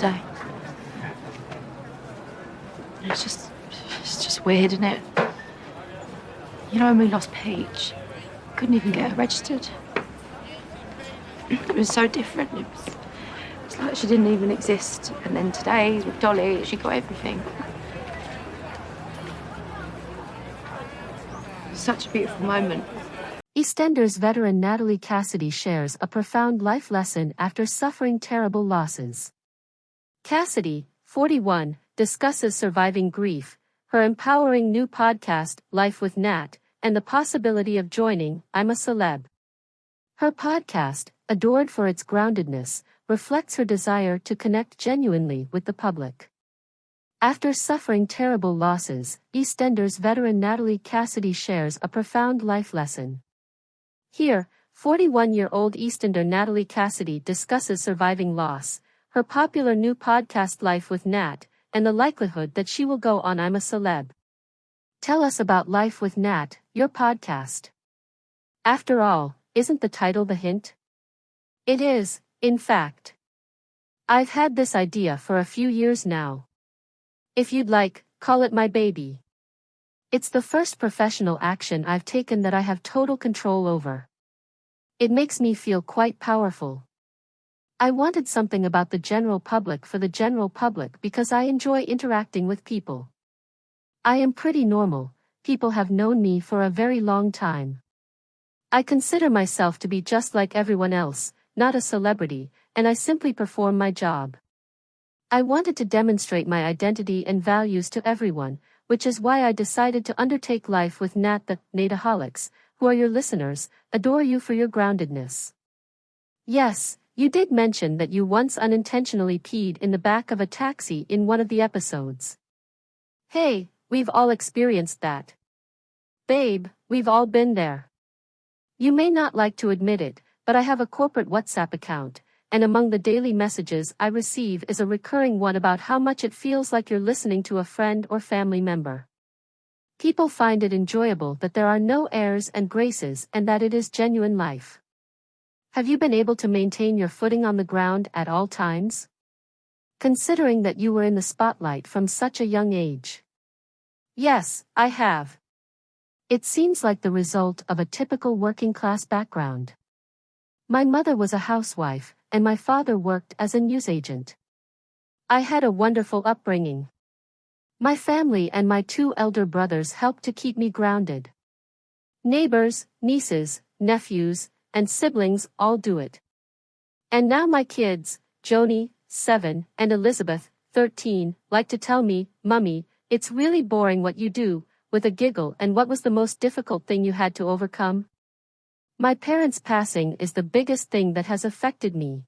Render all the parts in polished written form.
today. It's just weird, isn't it? You know, when we lost Peach, couldn't even get her registered. It was so different. It's like she didn't even exist. And then today, with Dolly, she got everything. It was such a beautiful moment. EastEnders veteran Natalie Cassidy shares a profound life lesson after suffering terrible losses. Cassidy, 41, discusses surviving grief, her empowering new podcast, Life with Nat, and the possibility of joining I'm a Celeb. Her podcast, adored for its groundedness, reflects her desire to connect genuinely with the public. After suffering terrible losses, EastEnders veteran Natalie Cassidy shares a profound life lesson. Here, 41-year-old EastEnder Natalie Cassidy discusses surviving loss, her popular new podcast Life with Nat, and the likelihood that she will go on I'm a Celeb. Tell us about Life with Nat, your podcast. After all, isn't the title the hint? It is, in fact. I've had this idea for a few years now. If you'd like, call it my baby. It's the first professional action I've taken that I have total control over. It makes me feel quite powerful. I wanted something about the general public for the general public because I enjoy interacting with people. I am pretty normal, people have known me for a very long time. I consider myself to be just like everyone else, not a celebrity, and I simply perform my job. I wanted to demonstrate my identity and values to everyone, which is why I decided to undertake Life with Nat. The Nataholics, who are your listeners, adore you for your groundedness. Yes, you did mention that you once unintentionally peed in the back of a taxi in one of the episodes. Hey, we've all experienced that. Babe, we've all been there. You may not like to admit it, but I have a corporate WhatsApp account, and among the daily messages I receive is a recurring one about how much it feels like you're listening to a friend or family member. People find it enjoyable that there are no airs and graces and that it is genuine life. Have you been able to maintain your footing on the ground at all times? Considering that you were in the spotlight from such a young age. Yes, I have. It seems like the result of a typical working-class background. My mother was a housewife, and my father worked as a newsagent. I had a wonderful upbringing. My family and my two elder brothers helped to keep me grounded. Neighbors, nieces, nephews, and siblings all do it. And now my kids, Joni, 7, and Elizabeth, 13, like to tell me, Mummy, it's really boring what you do, with a giggle. And what was the most difficult thing you had to overcome? My parents' passing is the biggest thing that has affected me.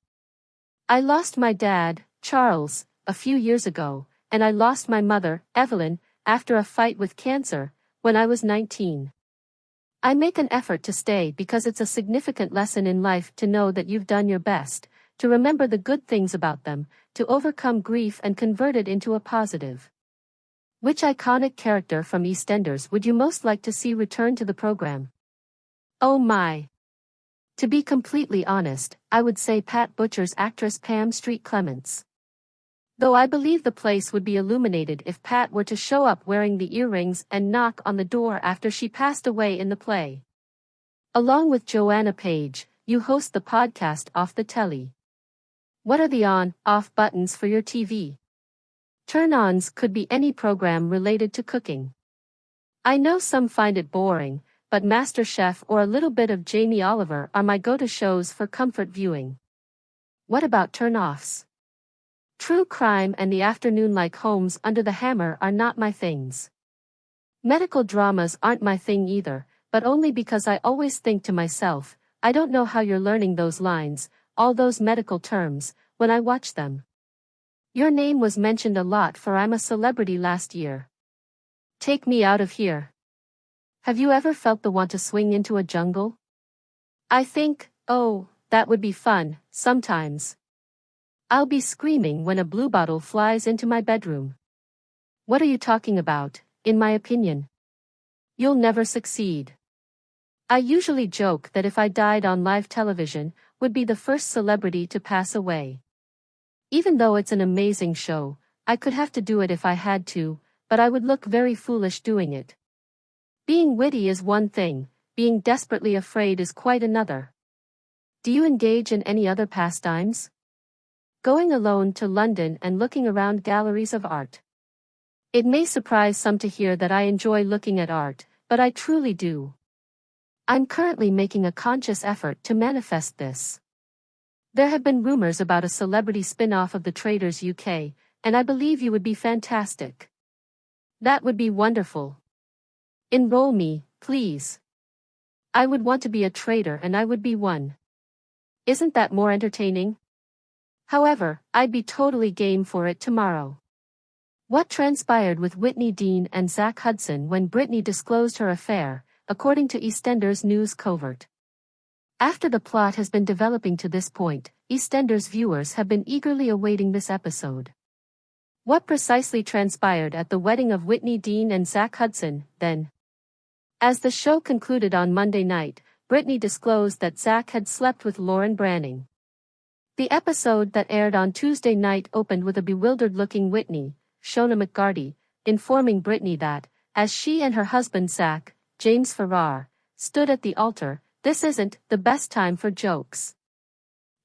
I lost my dad, Charles, a few years ago, and I lost my mother, Evelyn, after a fight with cancer, when I was 19. I make an effort to stay because it's a significant lesson in life to know that you've done your best, to remember the good things about them, to overcome grief and convert it into a positive. Which iconic character from EastEnders would you most like to see return to the program? Oh my. To be completely honest, I would say Pat Butcher's actress Pam Street Clements. Though I believe the place would be illuminated if Pat were to show up wearing the earrings and knock on the door after she passed away in the play. Along with Joanna Page, you host the podcast Off the Telly. What are the on-off buttons for your TV? Turn-ons could be any program related to cooking. I know some find it boring, but MasterChef or a little bit of Jamie Oliver are my go-to shows for comfort viewing. What about turn-offs? True crime and the afternoon like Homes Under the Hammer are not my things. Medical dramas aren't my thing either, but only because I always think to myself, I don't know how you're learning those lines, all those medical terms, when I watch them. Your name was mentioned a lot for I'm a Celebrity last year. Take me out of here. Have you ever felt the want to swing into a jungle? I think, oh, that would be fun, sometimes. I'll be screaming when a bluebottle flies into my bedroom. What are you talking about, in my opinion? You'll never succeed. I usually joke that if I died on live television, would be the first celebrity to pass away. Even though it's an amazing show, I could have to do it if I had to, but I would look very foolish doing it. Being witty is one thing, being desperately afraid is quite another. Do you engage in any other pastimes? Going alone to London and looking around galleries of art. It may surprise some to hear that I enjoy looking at art, but I truly do. I'm currently making a conscious effort to manifest this. There have been rumors about a celebrity spin-off of The Traders UK, and I believe you would be fantastic. That would be wonderful. Enroll me, please. I would want to be a trader and I would be one. Isn't that more entertaining? However, I'd be totally game for it tomorrow. What transpired with Whitney Dean and Zach Hudson when Britney disclosed her affair, according to EastEnders News Covert? After the plot has been developing to this point, EastEnders viewers have been eagerly awaiting this episode. What precisely transpired at the wedding of Whitney Dean and Zach Hudson, then? As the show concluded on Monday night, Britney disclosed that Zach had slept with Lauren Branning. The episode that aired on Tuesday night opened with a bewildered-looking Whitney, Shona McGarty, informing Britney that, as she and her husband Zach, James Farrar, stood at the altar, this isn't the best time for jokes.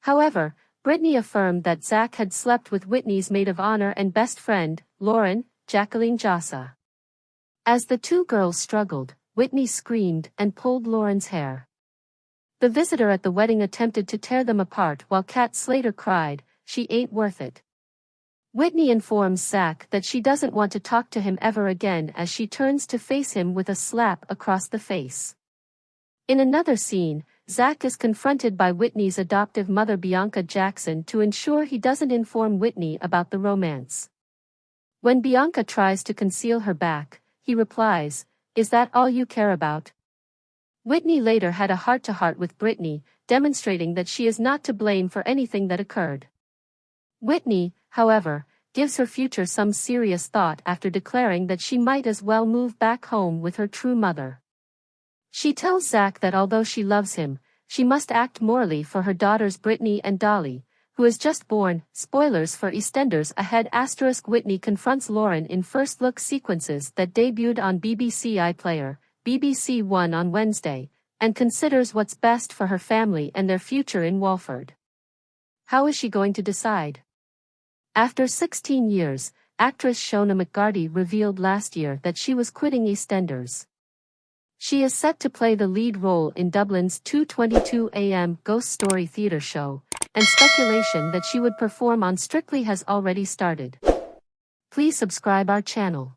However, Britney affirmed that Zach had slept with Whitney's maid of honor and best friend, Lauren, Jacqueline Jossa. As the two girls struggled, Whitney screamed and pulled Lauren's hair. The visitor at the wedding attempted to tear them apart while Kat Slater cried, "She ain't worth it." Whitney informs Zach that she doesn't want to talk to him ever again as she turns to face him with a slap across the face. In another scene, Zach is confronted by Whitney's adoptive mother Bianca Jackson to ensure he doesn't inform Whitney about the romance. When Bianca tries to conceal her back, he replies, "Is that all you care about?" Whitney later had a heart-to-heart with Britney, demonstrating that she is not to blame for anything that occurred. Whitney, however, gives her future some serious thought after declaring that she might as well move back home with her true mother. She tells Zach that although she loves him, she must act morally for her daughters Brittany and Dolly, who is just born. Spoilers for EastEnders ahead. Whitney confronts Lauren in first-look sequences that debuted on BBC iPlayer, BBC One on Wednesday, and considers what's best for her family and their future in Walford. How is she going to decide? After 16 years, actress Shona McGarty revealed last year that she was quitting EastEnders. She is set to play the lead role in Dublin's 2:22 a.m. ghost story theatre show, and speculation that she would perform on Strictly has already started. Please subscribe our channel.